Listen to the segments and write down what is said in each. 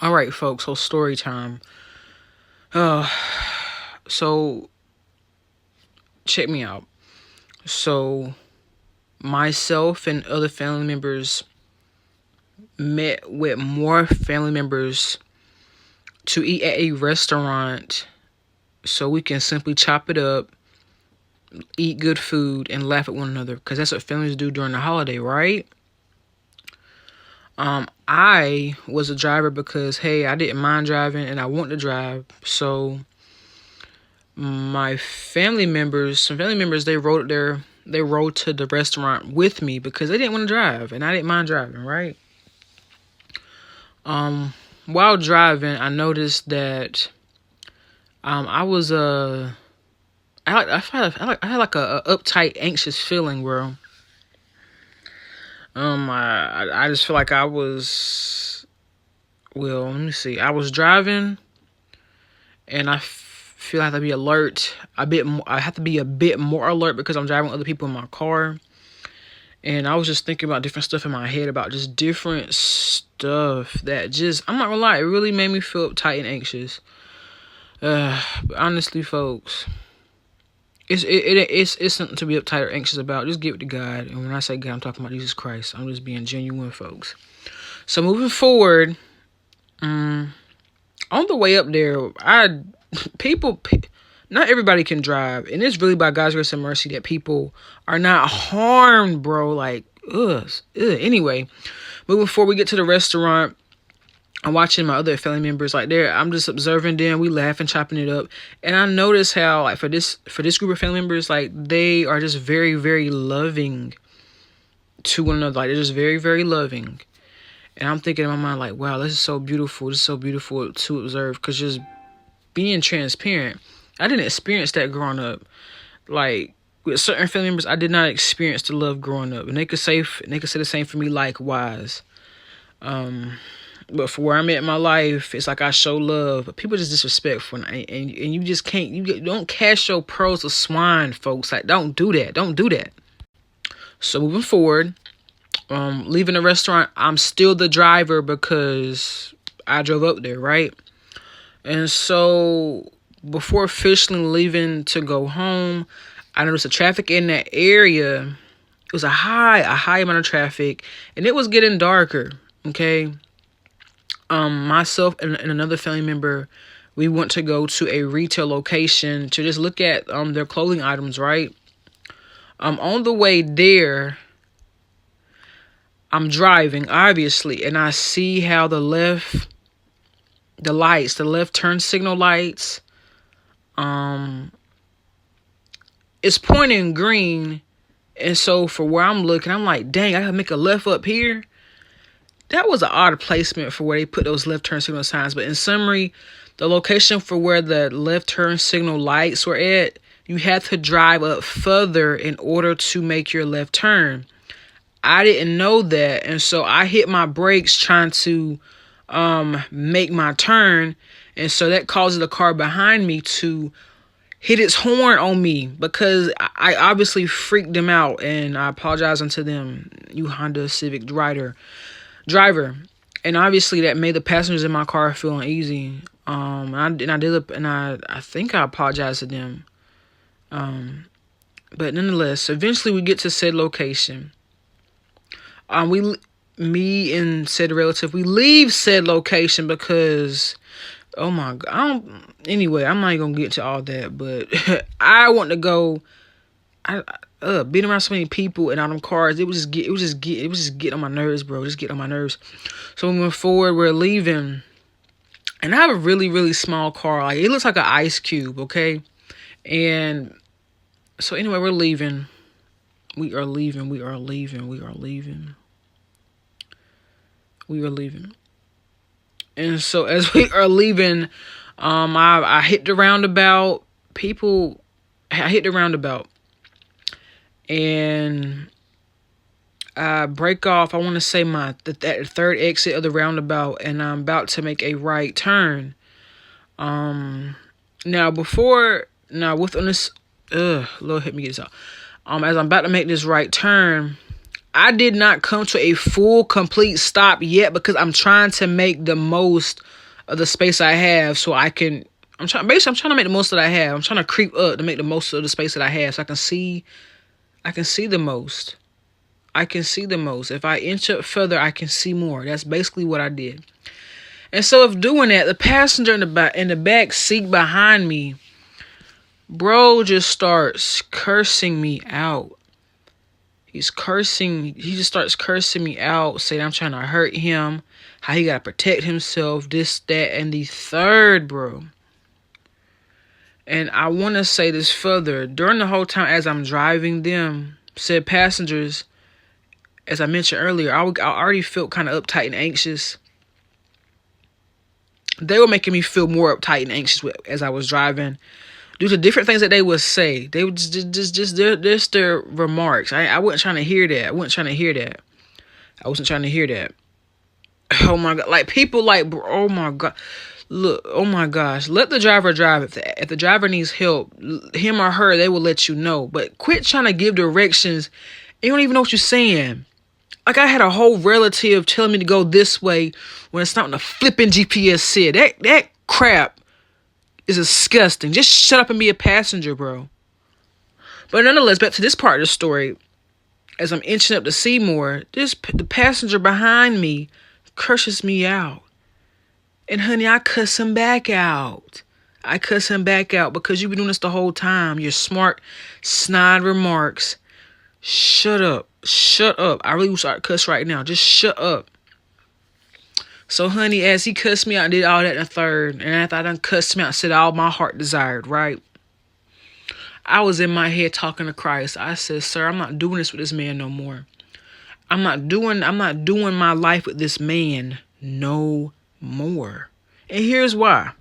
All right, folks. So story time. Uh, so check me out. So myself and other family members met with more family members to eat at a restaurant so we can simply chop it up, eat good food, and laugh at one another. Because that's what families do during the holiday, right? I was a driver because, hey, I didn't mind driving and I want to drive. So my some family members, they rode to the restaurant with me because they didn't want to drive and I didn't mind driving, right? While driving, I noticed that I was I had like a uptight, anxious feeling, bro. I just feel like I was, well, let me see. I was driving, and I feel I have to be alert a bit more. I have to be a bit more alert because I'm driving with other people in my car. And I was just thinking about different stuff in my head about just different stuff that just, I'm not gonna lie, it really made me feel uptight and anxious. But honestly, folks, it's something to be uptight or anxious about. Just give it to God. And when I say God, I'm talking about Jesus Christ. I'm just being genuine, folks. So moving forward, on the way up there, not everybody can drive, and it's really by God's grace and mercy that people are not harmed, bro. Like, ugh. Anyway, moving forward, we get to the restaurant. I'm watching my other family members like there. I'm just observing them. We laughing, chopping it up, and I notice how like for this group of family members, like they are just very, very loving to one another. Like they're just very, very loving. And I'm thinking in my mind like, wow, this is so beautiful. This is so beautiful to observe. Because just being transparent, I didn't experience that growing up. Like with certain family members, I did not experience the love growing up, and they could say the same for me likewise. But for where I'm at in my life, it's like I show love. But people just disrespectful, and you just can't. You don't cast your pearls to swine, folks. Like don't do that. Don't do that. So moving forward, leaving the restaurant, I'm still the driver because I drove up there, right? And so before officially leaving to go home, I noticed the traffic in that area. It was a high amount of traffic, and it was getting darker. Okay. Myself and another family member, we went to go to a retail location to just look at their clothing items, right? On the way there, I'm driving, obviously, and I see how the left turn signal lights, it's pointing green. And so for where I'm looking, I'm like, dang, I gotta make a left up here. That was an odd placement for where they put those left turn signal signs. But in summary, the location for where the left turn signal lights were at, you had to drive up further in order to make your left turn. I didn't know that. And so I hit my brakes trying to make my turn. And so that causes the car behind me to hit its horn on me because I obviously freaked them out. And I apologize unto them, you Honda Civic driver. And obviously that made the passengers in my car feel uneasy. I think I apologized to them. But nonetheless, eventually we get to said location. Me and said relative, we leave said location because, oh my God, anyway, I'm not even gonna get to all that, but I want to go. Being around so many people and all them cars, it was just getting on my nerves, bro. Just getting on my nerves. So moving forward, we're leaving, and I have a really, really small car. Like it looks like an ice cube, okay? And so anyway, we're leaving. We are leaving. And so as we are leaving, I hit the roundabout. I hit the roundabout. And I break off, I want to say that third exit of the roundabout, and I'm about to make a right turn. Lord, help me get this out. As I'm about to make this right turn, I did not come to a full, complete stop yet because I'm trying to make the most of the space I have, so I'm trying to make the most that I have. I'm trying to creep up to make the most of the space that I have, so I can see the most. I can see the most. If I inch up further, I can see more. That's basically what I did. And so, if doing that, the passenger in the back seat behind me, bro, just starts cursing me out. He just starts cursing me out, saying I'm trying to hurt him, how he gotta protect himself, this, that, and the third, bro. And I want to say this further. During the whole time as I'm driving them, said passengers, as I mentioned earlier, I already felt kind of uptight and anxious. They were making me feel more uptight and anxious as I was driving, due to different things that they would say. They would just their remarks. I wasn't trying to hear that. I wasn't trying to hear that. Oh my God. Like, people like, bro, oh my God. Look, oh my gosh. Let the driver drive. If the driver needs help, him or her, they will let you know. But quit trying to give directions. You don't even know what you're saying. Like, I had a whole relative telling me to go this way when it's not what the flipping GPS said. That crap is disgusting. Just shut up and be a passenger, bro. But nonetheless, back to this part of the story. As I'm inching up to see more, the passenger behind me curses me out. And honey, I cuss him back out. Because you've been doing this the whole time. Your smart, snide remarks. Shut up. I really wish I'd cuss right now. Just shut up. So, honey, as he cussed me out and did all that in a third, and after I done cussed him out and said all my heart desired, right? I was in my head talking to Christ. I said, sir, I'm not doing this with this man no more. I'm not doing my life with this man no more. And here's why.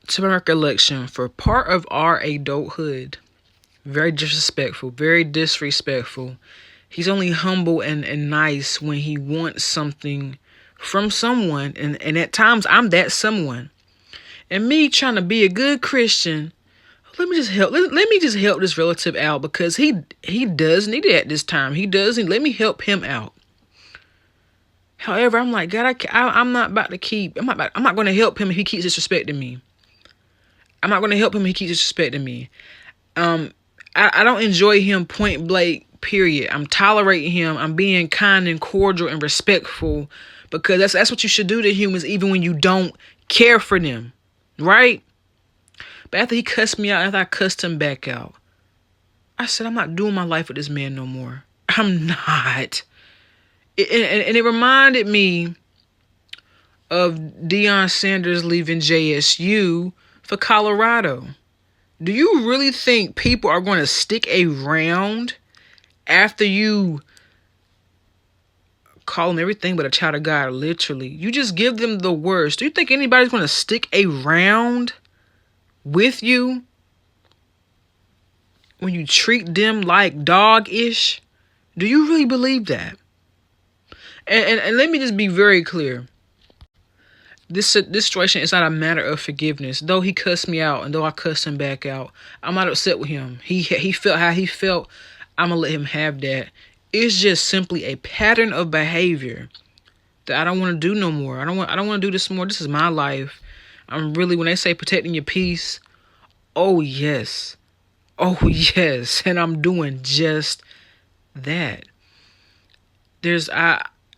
To my recollection, for part of our adulthood, very disrespectful. He's only humble and nice when he wants something from someone. And at times, I'm that someone. And me trying to be a good Christian, let me just help this relative out, because he does need it at this time. He does need. Let me help him out. However, I'm like, God, I'm not going to help him if he keeps disrespecting me. I don't enjoy him, point blank, period. I'm tolerating him. I'm being kind and cordial and respectful, because that's what you should do to humans, even when you don't care for them, right? But after he cussed me out, after I cussed him back out, I said, I'm not doing my life with this man no more. I'm not. And it reminded me of Deion Sanders leaving JSU for Colorado. Do you really think people are going to stick around after you call them everything but a child of God, literally? You just give them the worst. Do you think anybody's going to stick around with you when you treat them like dog-ish? Do you really believe that? And let me just be very clear. This situation is not a matter of forgiveness. Though he cussed me out and though I cussed him back out, I'm not upset with him. He felt how he felt. I'm going to let him have that. It's just simply a pattern of behavior that I don't want to do no more. I don't want to do this more. This is my life. I'm really, when they say protecting your peace, oh yes. And I'm doing just that.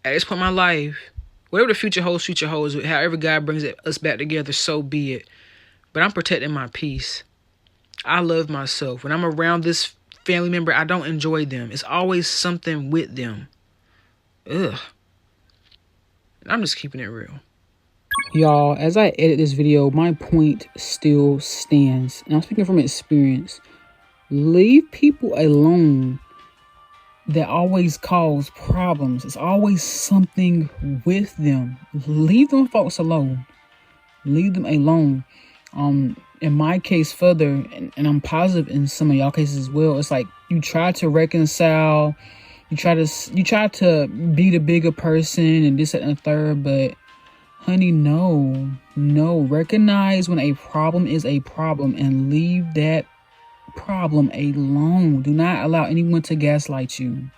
At this point in my life, whatever the future holds, however God brings us back together, so be it. But I'm protecting my peace. I love myself. When I'm around this family member, I don't enjoy them. It's always something with them. Ugh. I'm just keeping it real. Y'all, as I edit this video, my point still stands. And I'm speaking from experience. Leave people alone that always cause problems. It's always something with them. Leave them folks alone. Leave them alone. In my case further, and I'm positive in some of y'all cases as well, it's like you try to reconcile, you try to be the bigger person and this, that, and the third, but honey, no. Recognize when a problem is a problem and leave that problem alone. Do not allow anyone to gaslight you.